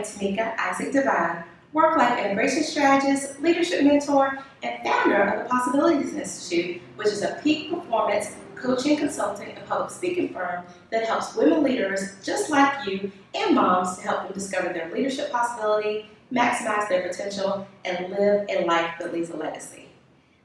am Tamika Isaac Devine, work-life integration strategist, leadership mentor, and founder of the Possibilities Institute, which is a peak performance coaching, consulting, and public speaking firm that helps women leaders just like you and moms to help them discover their leadership possibility, maximize their potential, and live a life that leaves a legacy.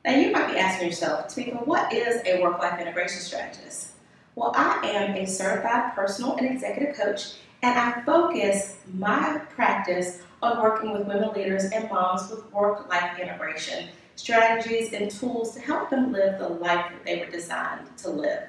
Now you might be asking yourself, Tamika, what is a work-life integration strategist? Well, I am a certified personal and executive coach, and I focus my practice on working with women leaders and moms with work-life integration strategies and tools to help them live the life that they were designed to live.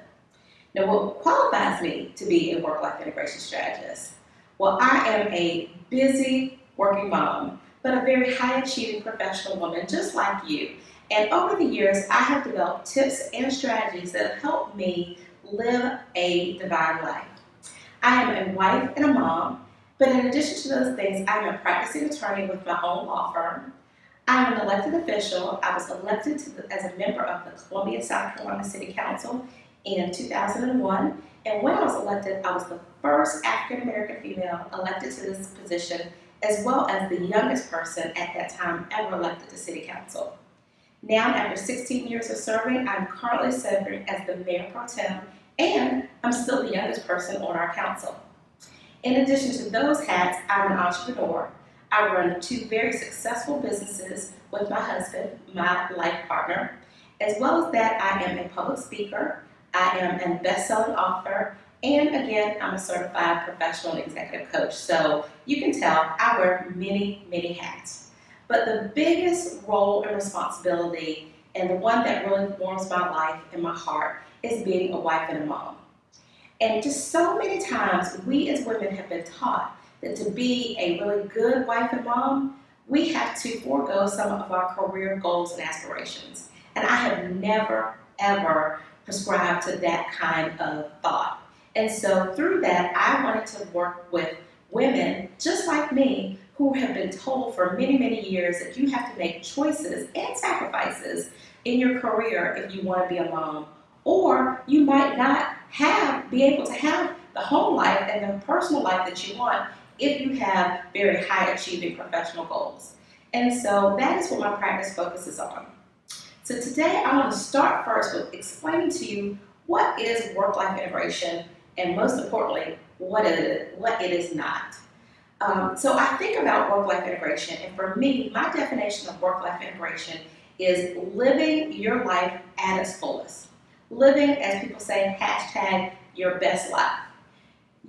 Now, what qualifies me to be a work-life integration strategist? Well, I am a busy working mom, but a very high-achieving professional woman just like you. And over the years, I have developed tips and strategies that have helped me live a divine life. I am a wife and a mom, but in addition to those things, I'm a practicing attorney with my own law firm. I'm an elected official. I was elected as a member of the Columbia, South Carolina City Council in 2001. And when I was elected, I was the first African-American female elected to this position, as well as the youngest person at that time ever elected to City Council. Now, after 16 years of serving, I'm currently serving as the Mayor Pro Tem, and I'm still the youngest person on our council. In addition to those hats, I'm an entrepreneur. I run 2 very successful businesses with my husband, my life partner. As well as that, I am a public speaker, I am a best-selling author, and again, I'm a certified professional and executive coach. So you can tell I wear many, many hats. But the biggest role and responsibility, and the one that really warms my life and my heart, is being a wife and a mom. And just so many times, we as women have been taught that to be a really good wife and mom, we have to forego some of our career goals and aspirations. And I have never, ever prescribed to that kind of thought. And so through that, I wanted to work with women just like me who have been told for many, many years that you have to make choices and sacrifices in your career if you want to be a mom, or you might not be able to have the home life and the personal life that you want if you have very high achieving professional goals. And so that is what my practice focuses on. So today I want to start first with explaining to you what is work-life integration, and most importantly, what it is not. So I think about work-life integration, and for me, my definition of work-life integration is living your life at its fullest. Living, as people say, hashtag your best life.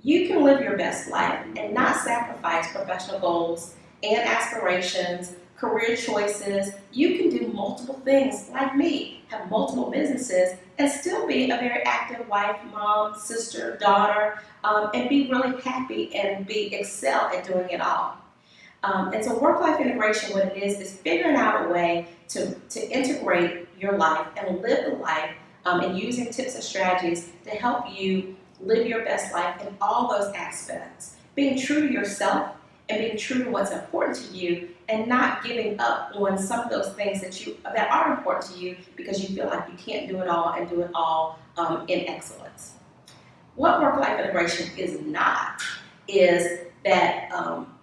You can live your best life and not sacrifice professional goals and aspirations, career choices. You can do multiple things like me, have multiple businesses, and still be a very active wife, mom, sister, daughter, and be really happy and excel at doing it all. And so work-life integration, what it is figuring out a way to integrate your life and live the life and using tips and strategies to help you live your best life in all those aspects. Being true to yourself and being true to what's important to you, and not giving up on some of those things that are important to you because you feel like you can't do it all and do it all in excellence. What work-life integration is not is that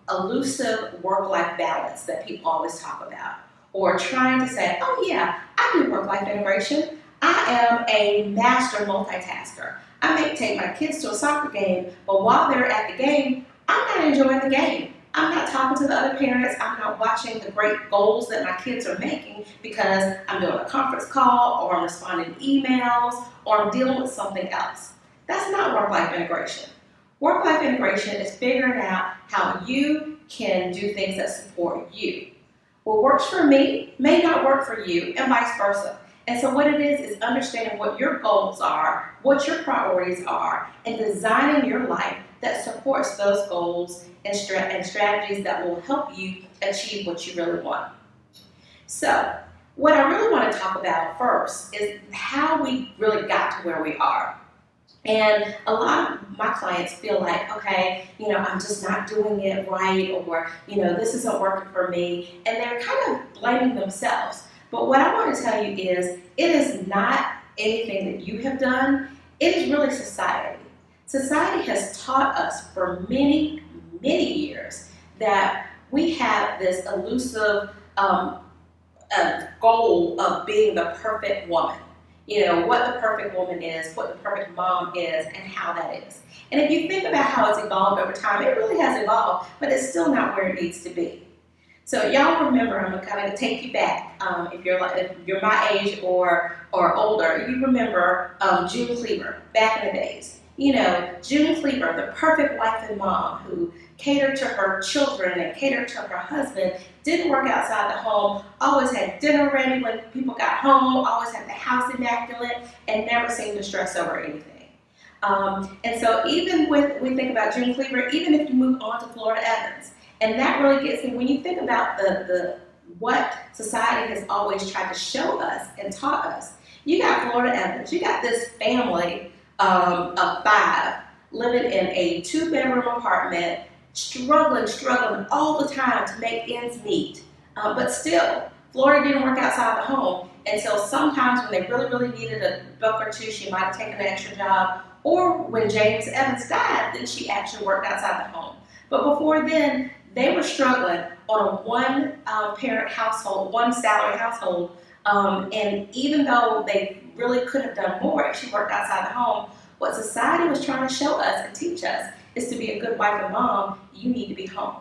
elusive work-life balance that people always talk about, or trying to say, oh yeah, I do work-life integration. I am a master multitasker. I may take my kids to a soccer game, but while they're at the game, I'm not enjoying the game. I'm not talking to the other parents. I'm not watching the great goals that my kids are making because I'm doing a conference call, or I'm responding to emails, or I'm dealing with something else. That's not work-life integration. Work-life integration is figuring out how you can do things that support you. What works for me may not work for you, and vice versa. And so what it is understanding what your goals are, what your priorities are, and designing your life that supports those goals and strategies that will help you achieve what you really want. So what I really want to talk about first is how we really got to where we are. And a lot of my clients feel like, okay, I'm just not doing it right, or, this isn't working for me. And they're kind of blaming themselves. But what I want to tell you is, it is not anything that you have done. It is really society. Society has taught us for many, many years that we have this elusive goal of being the perfect woman. You know, what the perfect woman is, what the perfect mom is, and how that is. And if you think about how it's evolved over time, it really has evolved, but it's still not where it needs to be. So y'all remember, I'm gonna kind of take you back. If you're my age or older, you remember June Cleaver back in the days. You know, June Cleaver, the perfect wife and mom who catered to her children and catered to her husband, didn't work outside the home, always had dinner ready when people got home, always had the house immaculate, and never seemed to stress over anything. And so even when we think about June Cleaver, even if you move on to Florida Evans, and that really gets me, when you think about what society has always tried to show us and taught us. You got Florida Evans, you got this family of 5 living in a 2-bedroom apartment, struggling all the time to make ends meet. But still, Florida didn't work outside the home. And so sometimes when they really needed a buck or two, she might have taken an extra job. Or when James Evans died, then she actually worked outside the home. But before then, they were struggling on a one-parent household, one-salary household. And even though they really could have done more if she worked outside the home, what society was trying to show us and teach us is to be a good wife and mom, you need to be home.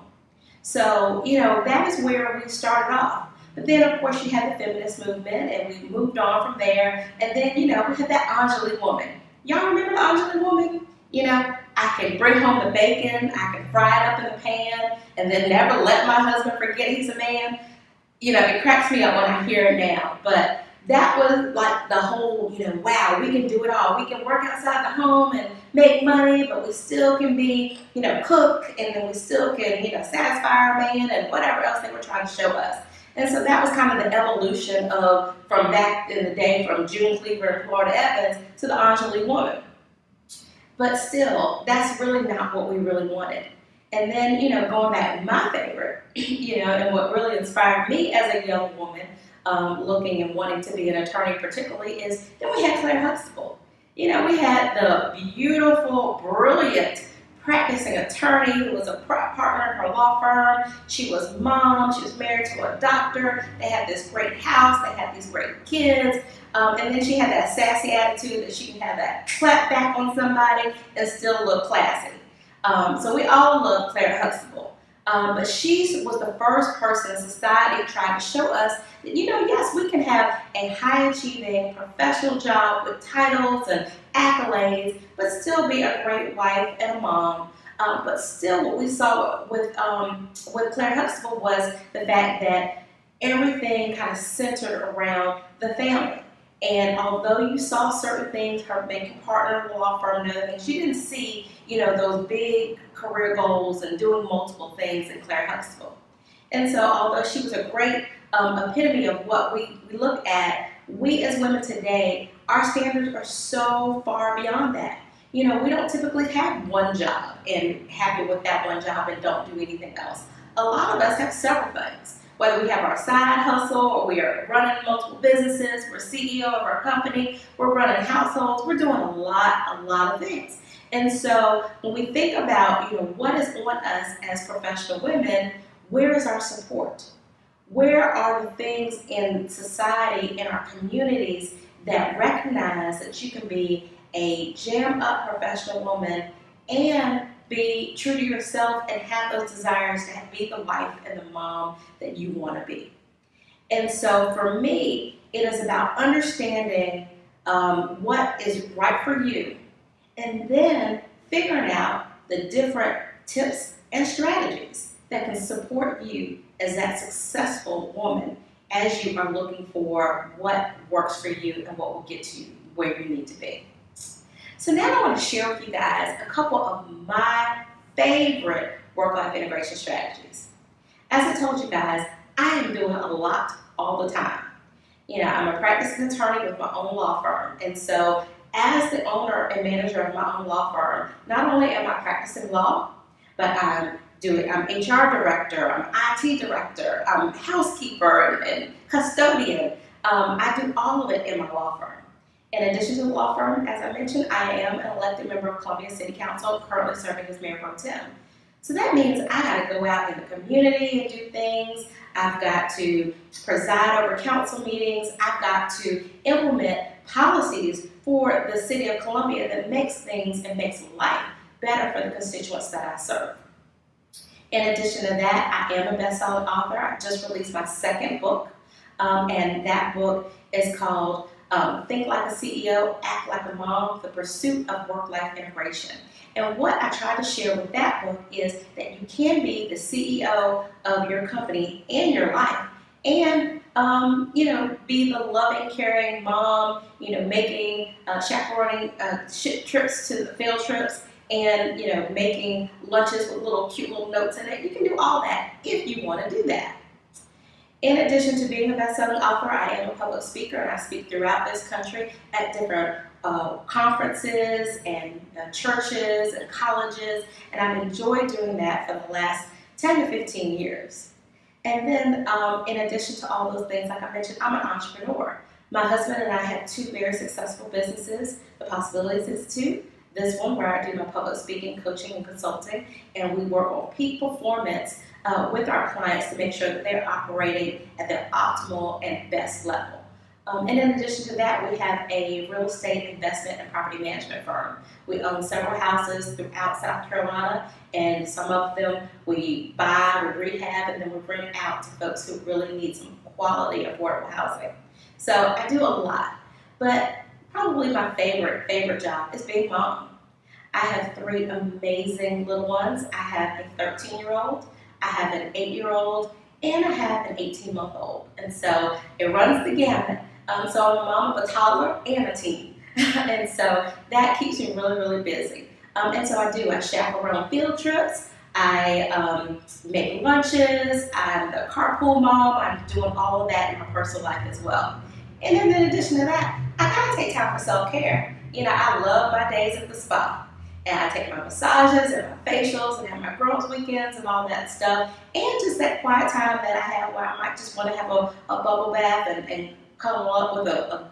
So, you know, that is where we started off. But then, of course, you had the feminist movement, and we moved on from there. And then, you know, we had that Anjali woman. Y'all remember the Anjali woman? You know, I can bring home the bacon, I can fry it up in the pan, and then never let my husband forget he's a man. You know, it cracks me up when I hear it now. But that was like the whole, you know, wow, we can do it all. We can work outside the home and make money, but we still can be, you know, cook, and then we still can, you know, satisfy our man and whatever else they were trying to show us. And so that was kind of the evolution of, from back in the day, from June Cleaver and Florida Evans to the Anjali woman. But still, that's really not what we really wanted. And then, you know, going back to my favorite, you know, and what really inspired me as a young woman, looking and wanting to be an attorney particularly, is then we had Claire Huxtable. You know, we had the beautiful, brilliant practicing attorney who was a partner in her law firm. She was mom, she was married to a doctor, they had this great house, they had these great kids, and then she had that sassy attitude that she can have that clap back on somebody and still look classy. So we all love Claire Huxtable. But she was the first person society tried to show us that, you know, yes, we can have a high-achieving professional job with titles and accolades, but still be a great wife and a mom. But still, what we saw with Claire Huxtable was the fact that everything kind of centered around the family. And although you saw certain things, her making partner in the law firm and other things, you didn't see, you know, those big career goals and doing multiple things in Claire Huxtable. And so although she was a great epitome of what we look at, we as women today, our standards are so far beyond that. You know, we don't typically have one job and happy with that one job and don't do anything else. A lot of us have several things. Whether we have our side hustle or we are running multiple businesses, we're CEO of our company, we're running households, we're doing a lot of things. And so when we think about, you know, what is on us as professional women, where is our support? Where are the things in society, in our communities, that recognize that you can be a jam-up professional woman and be true to yourself and have those desires to be the wife and the mom that you want to be? And so for me, it is about understanding what is right for you, and then figuring out the different tips and strategies that can support you as that successful woman as you are looking for what works for you and what will get you where you need to be. So now I want to share with you guys a couple of my favorite work-life integration strategies. As I told you guys, I am doing a lot all the time. You know, I'm a practicing attorney with my own law firm, and so as the owner and manager of my own law firm, not only am I practicing law, but I'm HR director, I'm IT director, I'm housekeeper and custodian. I do all of it in my law firm. In addition to the law firm, as I mentioned, I am an elected member of Columbia City Council, currently serving as Mayor Pro Tem. So that means I got to go out in the community and do things. I've got to preside over council meetings. I've got to implement policies for the city of Columbia that makes things and makes life better for the constituents that I serve. In addition to that, I am a best-selling author. I just released my second book, and that book is called Think Like a CEO, Act Like a Mom, The Pursuit of Work-Life Integration. And what I try to share with that book is that you can be the CEO of your company and your life and, be the loving, caring mom, making, chaperoning trips to the field trips and, making lunches with cute little notes in it. You can do all that if you want to do that. In addition to being a best-selling author, I am a public speaker, and I speak throughout this country at different conferences and churches and colleges, and I've enjoyed doing that for the last 10 to 15 years. And then in addition to all those things, like I mentioned, I'm an entrepreneur. My husband and I have two very successful businesses, The Possibilities Institute, this one where I do my public speaking, coaching, and consulting, and we work on peak performance with our clients to make sure that they're operating at their optimal and best level. And in addition to that, we have a real estate investment and property management firm. We own several houses throughout South Carolina, and some of them we buy, we rehab, and then we rent out to folks who really need some quality affordable housing. So I do a lot, but probably my favorite job is being mom. I have three amazing little ones. I have a 13-year-old, I have an 8-year-old, and I have an 18-month-old. And so it runs the gamut. So I'm a mom of a toddler and a teen. And so that keeps me really, really busy. And so I chaperone field trips, I make lunches, I'm the carpool mom, I'm doing all of that in my personal life as well. And then in addition to that, I gotta take time for self-care. I love my days at the spa. And I take my massages and my facials and have my girls' weekends and all that stuff. And just that quiet time that I have where I might just want to have a bubble bath and cuddle up with a